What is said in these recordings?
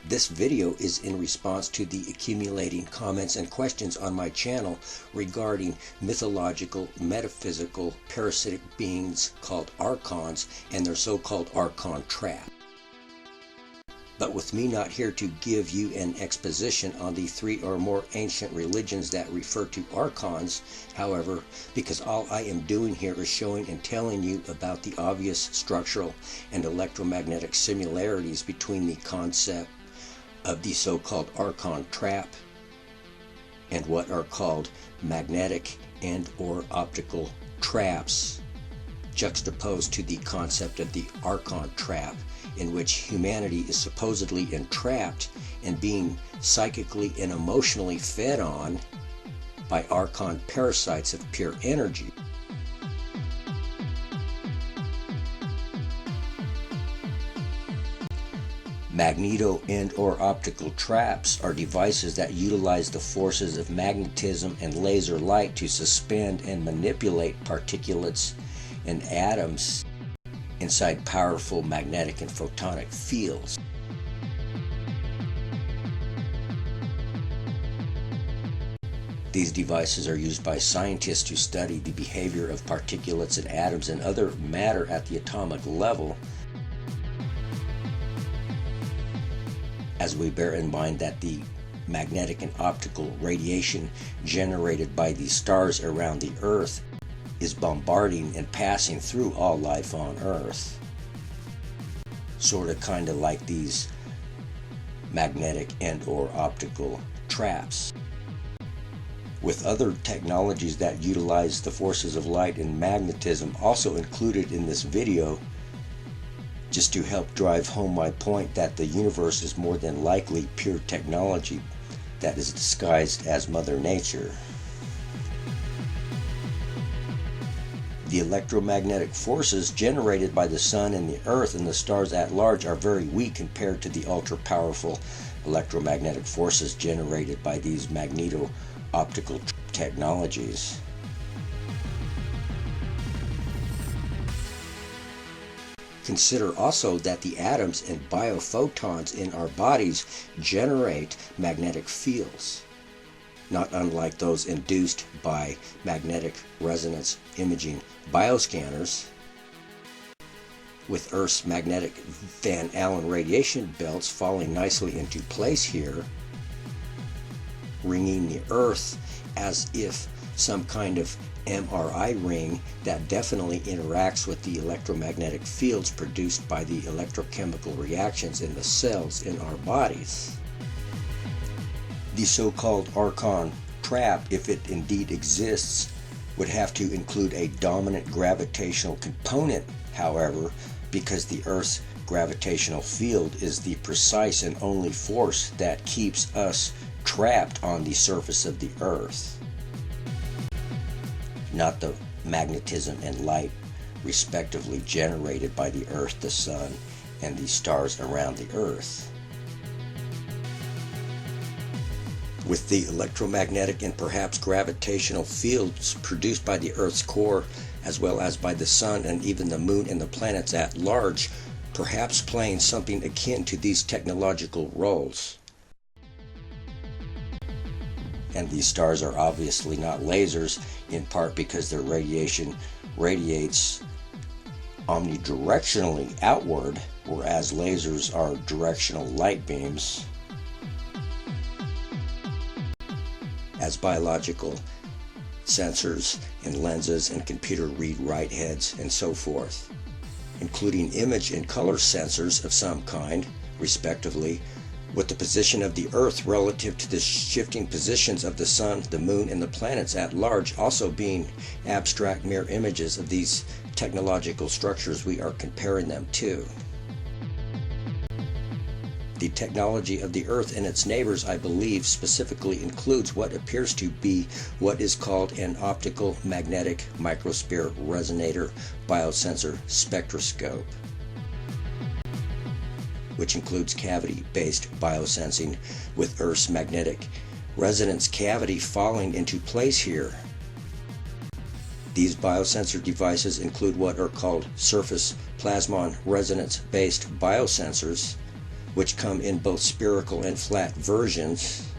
This video is in response to the accumulating comments and questions on my channel regarding mythological, metaphysical, parasitic beings called Archons and their so-called Archon trap. But with me not here to give you an exposition on the 3 or more ancient religions that refer to Archons, however, because all I am doing here is showing and telling you about the obvious structural and electromagnetic similarities between the concept of the so-called Archon trap and what are called magnetic and or optical traps, juxtaposed to the concept of the Archon trap, in which humanity is supposedly entrapped and being psychically and emotionally fed on by Archon parasites of pure energy. Magneto and or optical traps are devices that utilize the forces of magnetism and laser light to suspend and manipulate particulates and atoms inside powerful magnetic and photonic fields. These devices are used by scientists to study the behavior of particulates and atoms and other matter at the atomic level, as we bear in mind that the magnetic and optical radiation generated by the stars around the Earth is bombarding and passing through all life on Earth. Sorta kinda like these magnetic and or optical traps. With other technologies that utilize the forces of light and magnetism also included in this video, just to help drive home my point that the universe is more than likely pure technology that is disguised as Mother Nature. The electromagnetic forces generated by the sun and the earth and the stars at large are very weak compared to the ultra-powerful electromagnetic forces generated by these magneto-optical technologies. Consider also that the atoms and biophotons in our bodies generate magnetic fields, not unlike those induced by magnetic resonance imaging bioscanners. With Earth's magnetic Van Allen radiation belts falling nicely into place here, ringing the Earth as if some kind of MRI ring that definitely interacts with the electromagnetic fields produced by the electrochemical reactions in the cells in our bodies. The so-called Archon trap, if it indeed exists, would have to include a dominant gravitational component, however, because the Earth's gravitational field is the precise and only force that keeps us trapped on the surface of the Earth, not the magnetism and light respectively generated by the Earth, the Sun, and the stars around the Earth. With the electromagnetic and perhaps gravitational fields produced by the Earth's core, as well as by the Sun and even the Moon and the planets at large, perhaps playing something akin to these technological roles. And these stars are obviously not lasers, in part because their radiation radiates omnidirectionally outward, whereas lasers are directional light beams. As biological sensors and lenses and computer read-write heads and so forth, including image and color sensors of some kind, respectively, with the position of the Earth relative to the shifting positions of the Sun, the Moon, and the planets at large also being abstract mirror images of these technological structures we are comparing them to. The technology of the Earth and its neighbors, I believe, specifically includes what appears to be what is called an optical magnetic microsphere resonator biosensor spectroscope, which includes cavity-based biosensing with Earth's magnetic resonance cavity falling into place here. These biosensor devices include what are called surface plasmon resonance based biosensors, which come in both spherical and flat versions,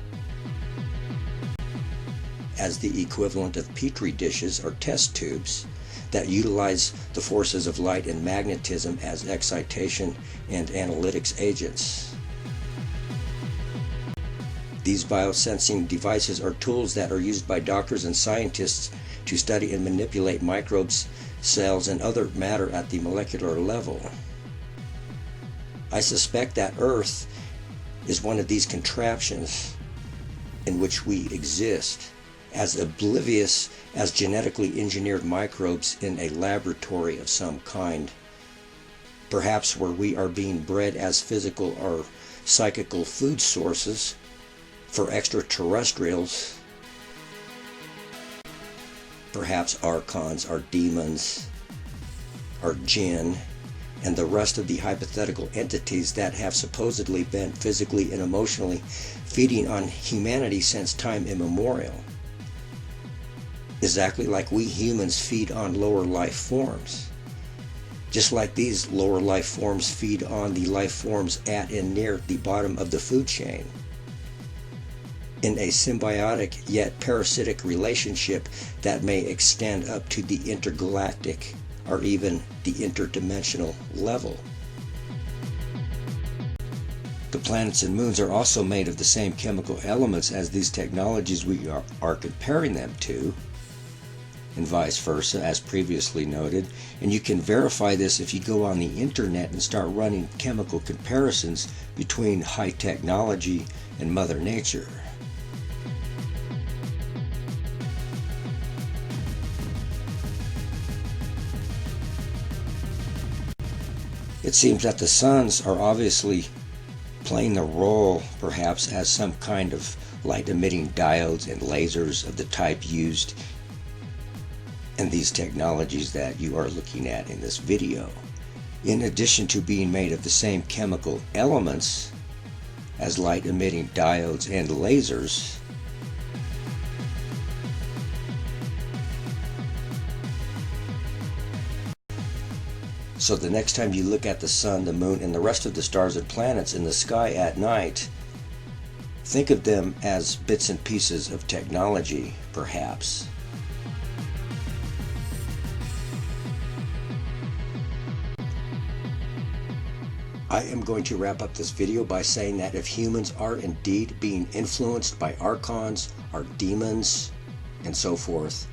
as the equivalent of petri dishes or test tubes that utilize the forces of light and magnetism as excitation and analytics agents. These biosensing devices are tools that are used by doctors and scientists to study and manipulate microbes, cells, and other matter at the molecular level. I suspect that Earth is one of these contraptions in which we exist, as oblivious as genetically engineered microbes in a laboratory of some kind, perhaps where we are being bred as physical or psychical food sources for extraterrestrials. Perhaps Archons, or demons, or jinn, and the rest of the hypothetical entities that have supposedly been physically and emotionally feeding on humanity since time immemorial. Exactly like we humans feed on lower life forms. Just like these lower life forms feed on the life forms at and near the bottom of the food chain, in a symbiotic yet parasitic relationship that may extend up to the intergalactic or even the interdimensional level. The planets and moons are also made of the same chemical elements as these technologies we are comparing them to, and vice versa, as previously noted, and you can verify this if you go on the internet and start running chemical comparisons between high technology and Mother Nature. It seems that the suns are obviously playing the role, perhaps, as some kind of light-emitting diodes and lasers of the type used in these technologies that you are looking at in this video. In addition to being made of the same chemical elements as light-emitting diodes and lasers, so the next time you look at the sun, the moon, and the rest of the stars and planets in the sky at night, think of them as bits and pieces of technology, perhaps. I am going to wrap up this video by saying that if humans are indeed being influenced by archons, or demons, and so forth,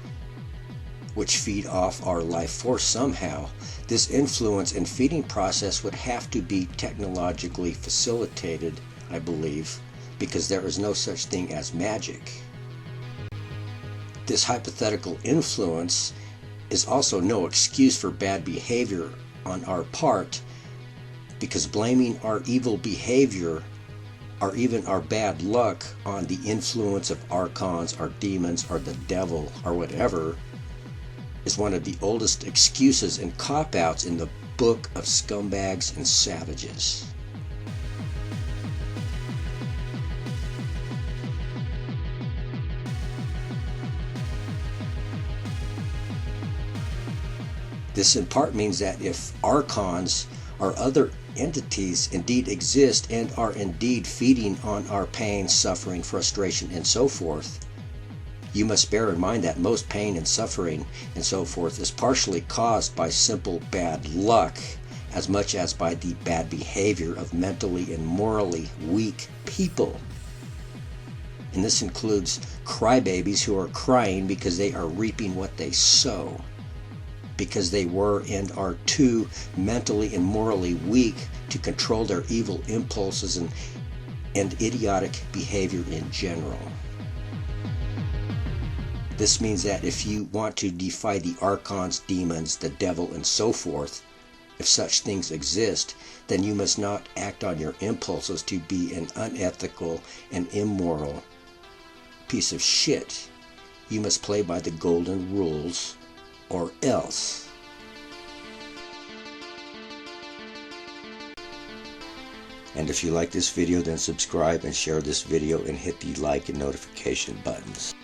which feed off our life force somehow, this influence and feeding process would have to be technologically facilitated, I believe, because there is no such thing as magic. This hypothetical influence is also no excuse for bad behavior on our part, because blaming our evil behavior or even our bad luck on the influence of archons or demons or the devil or whatever is one of the oldest excuses and cop-outs in the book of scumbags and savages. This in part means that if archons or other entities indeed exist and are indeed feeding on our pain, suffering, frustration, and so forth, you must bear in mind that most pain and suffering and so forth is partially caused by simple bad luck as much as by the bad behavior of mentally and morally weak people. And this includes crybabies who are crying because they are reaping what they sow, because they were and are too mentally and morally weak to control their evil impulses and idiotic behavior in general. This means that if you want to defy the archons, demons, the devil, and so forth, if such things exist, then you must not act on your impulses to be an unethical and immoral piece of shit. You must play by the golden rules, or else. And if you like this video, then subscribe and share this video and hit the like and notification buttons.